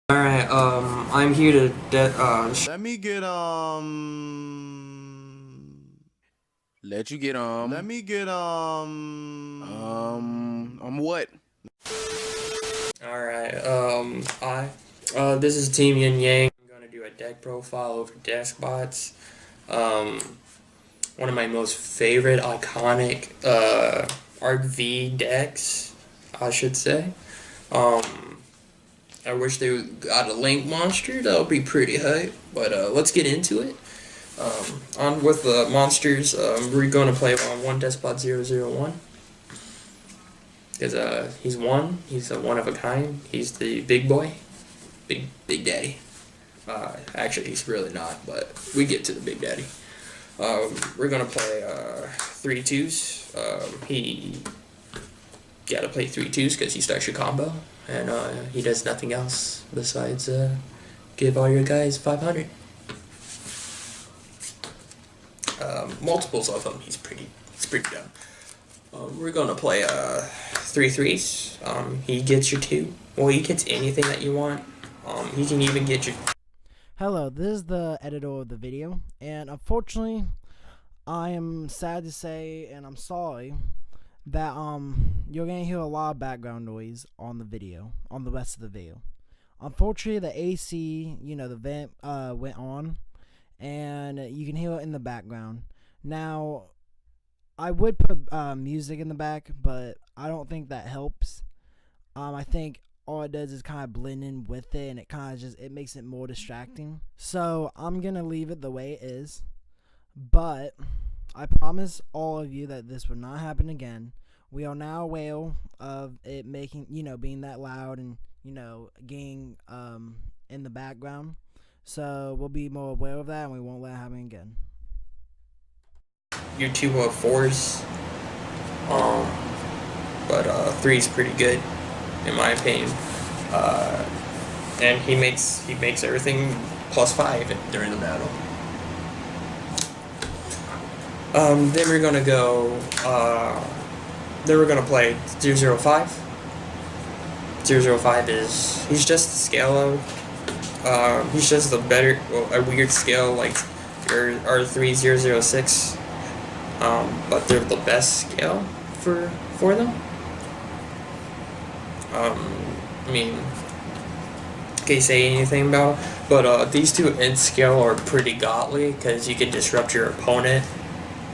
Alright, I'm here to Let me get Let you get let me get what? Alright, this is Team YinYang. I'm gonna do a deck profile over deskbots. One of my most favorite iconic, RV decks, I should say. I wish they got a Link monster, that would be pretty hype, but, let's get into it. On with the monsters, we're going to play on one Despot 001. Because he's one. He's a one of a kind. He's the big boy, big daddy. Actually, he's really not, but we get to the big daddy. We're gonna play 3-2s. He gotta play 3-2s because he starts your combo, and he does nothing else besides give all your guys 500. Multiples of them. He's pretty dumb. We're gonna play 3-3s. He gets your 2. Well, he gets anything that you want. He can even get your. Hello, this is the editor of the video, and unfortunately, I am sad to say, and I'm sorry, that you're gonna hear a lot of background noise on the video, on the rest of the video. Unfortunately, the AC, the vent went on, and you can hear it in the background. Now, I would put music in the back, but I don't think that helps. I think all it does is kind of blend in with it, and it kind of it makes it more distracting. So I'm gonna leave it the way it is, but I promise all of you that this will not happen again. We are now aware of it making, being that loud and getting in the background. So we'll be more aware of that, and we won't let it happen again. Your 2 of 4s. But 3 is pretty good, in my opinion. And he makes everything +5 during the battle. Then we're gonna go. Then we're gonna play 005. 005 is he's just a scale of. He's just a better, a weird scale like your R3006. But they're the best scale for them. I mean, can't say anything about, but these two in scale are pretty godly because you can disrupt your opponent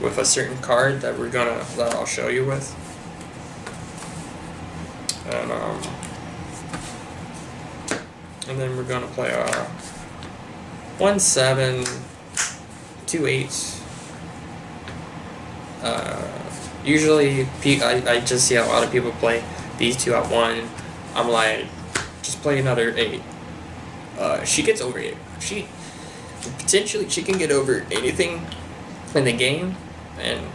with a certain card that I'll show you with, and then we're gonna play 1-7, 2-8. Usually, I just see a lot of people play these two at 1. I'm like, just play another 8. She gets over 8. She can get over anything in the game, and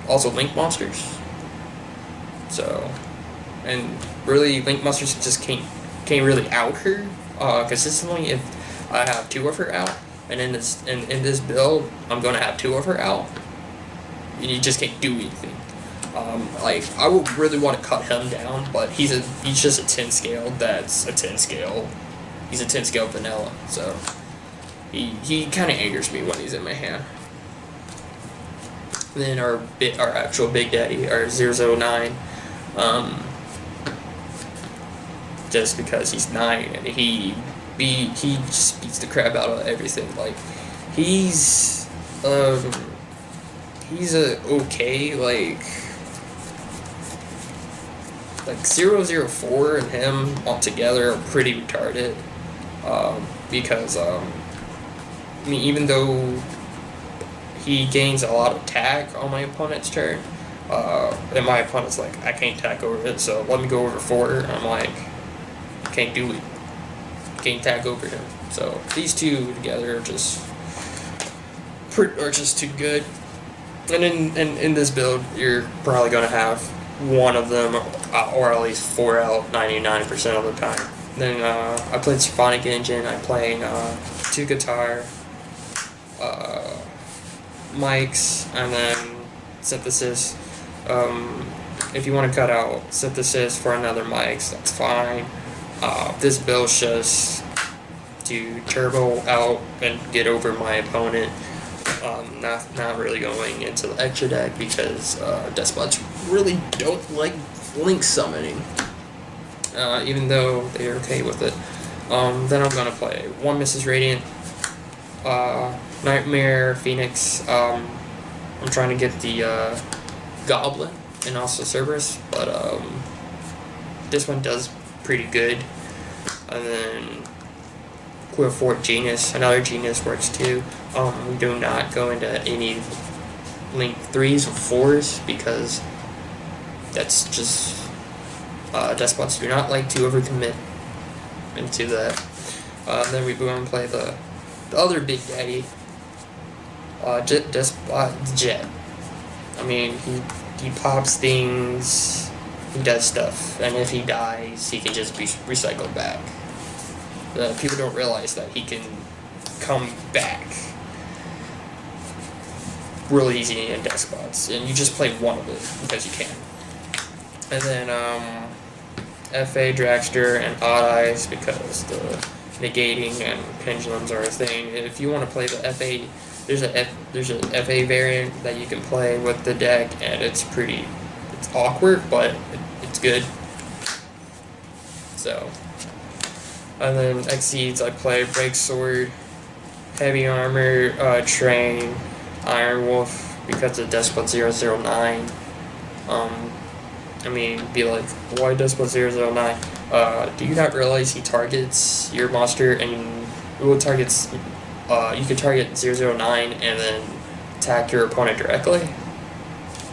also Link monsters. So, and really, Link monsters just can't really out her consistently. If I have 2 of her out, and in this build, I'm gonna have 2 of her out. You just can't do anything. Like, I would really want to cut him down, but he's just a 10 scale. That's a 10 scale. He's a 10 scale vanilla, so he kind of angers me when he's in my hand. And then our actual big daddy, our 009, just because he's 9 and he just beats the crap out of everything. Like, he's a okay, like 004 and him all together are pretty retarded, because I mean, even though he gains a lot of attack on my opponent's turn, and my opponent's like, I can't attack over it, so let me go over 4. I'm like, can't do it, can't attack over him. So these two together are just too good. And in this build, you're probably going to have one of them, or at least 4 out 99% of the time. Then I played Symphonic Engine, I'm playing 2 guitar, mics, and then synthesis. If you want to cut out synthesis for another mics, that's fine. This build's just to turbo out and get over my opponent. Not really going into the extra deck because despots really don't like link summoning, even though they're okay with it. Then I'm gonna play one Mrs. Radiant, Nightmare, Phoenix. I'm trying to get the Goblin and also Cerberus, but this one does pretty good. And then Quillfort Genius, another Genius works too. We do not go into any link 3s or 4s because that's just despots do not like to overcommit into that. Then we go and play the other big daddy, Despot Jet. I mean, he pops things, he does stuff, and if he dies, he can just be recycled back. People don't realize that he can come back really easy in despots, and you just play one of it because you can. And then FA, Dragster, and Odd Eyes because the negating and pendulums are a thing. If you want to play the FA, there's a FA variant that you can play with the deck, and it's awkward, but it's good. So, and then Exceeds, I play Break Sword, Heavy Armor, Train, Iron Wolf because of Despot 009. I mean, be like, why Despot 009? Do you not realize he targets your monster and it targets, you can target 009 and then attack your opponent directly?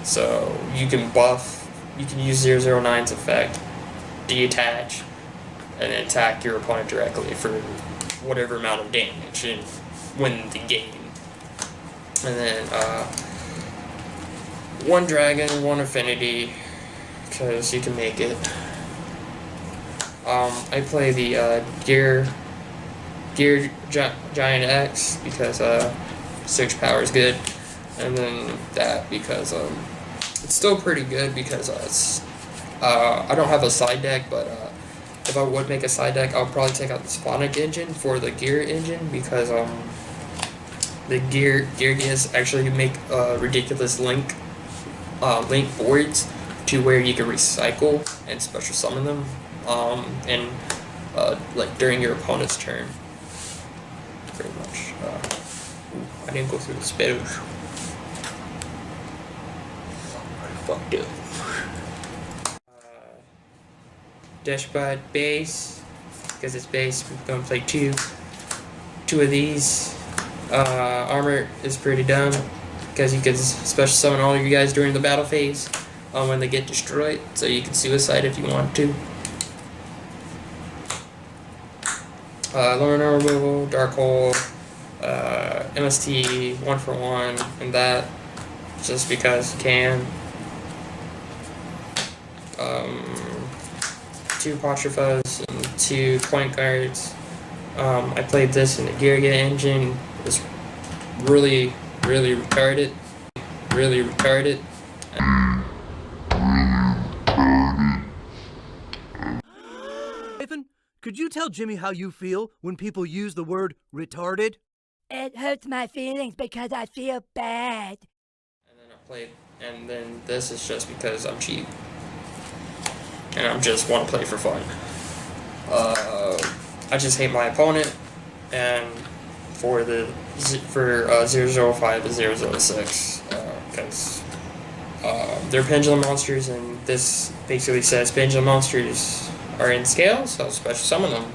So you can use 009's effect, detach, and then attack your opponent directly for whatever amount of damage and win the game. And then one dragon, one affinity, because you can make it. I play the Gear Giant X because search power is good, and then that because it's still pretty good because I don't have a side deck, but if I would make a side deck, I'll probably take out the Sonic engine for the Gear engine because the Gear Gears actually make ridiculous link boards to where you can recycle and special summon them and like during your opponent's turn. Pretty much. I didn't go through the spells. I fucked up. Dashbot base, because it's base, we're gonna play two of these. Armor is pretty dumb because you can special summon all of you guys during the battle phase when they get destroyed, so you can suicide if you want to. Lorna removal, Dark Hole, MST 1-for-1, and that just because you can. 2 Potrifas and 2 point guards. I played this in the Giria engine. It's really retarded. Really retarded. Nathan, could you tell Jimmy how you feel when people use the word retarded? It hurts my feelings because I feel bad. And then I played, and then this is just because I'm cheap. And I just want to play for fun. I just hate my opponent, and for 005 to 006, because they're pendulum monsters, and this basically says pendulum monsters are in scale, so special summon them.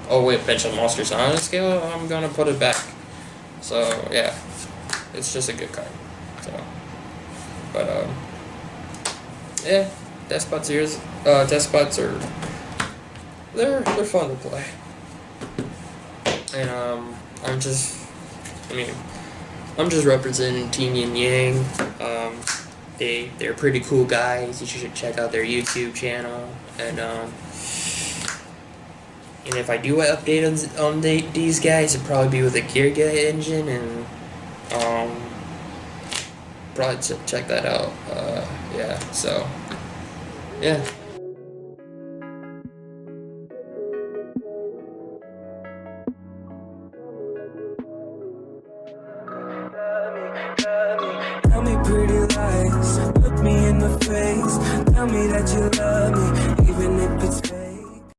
Oh wait, pendulum monsters aren't in scale, I'm gonna put it back. So yeah, it's just a good card. So, but yeah. Despots are they're fun to play, and I'm just representing Team YinYang. They're pretty cool guys. You should check out their YouTube channel, and if I do update on these guys, it'd probably be with the Giria engine, and probably check that out. Yeah, so. Yeah. eyes, look me in the face, tell me that you love me, even if it's fake.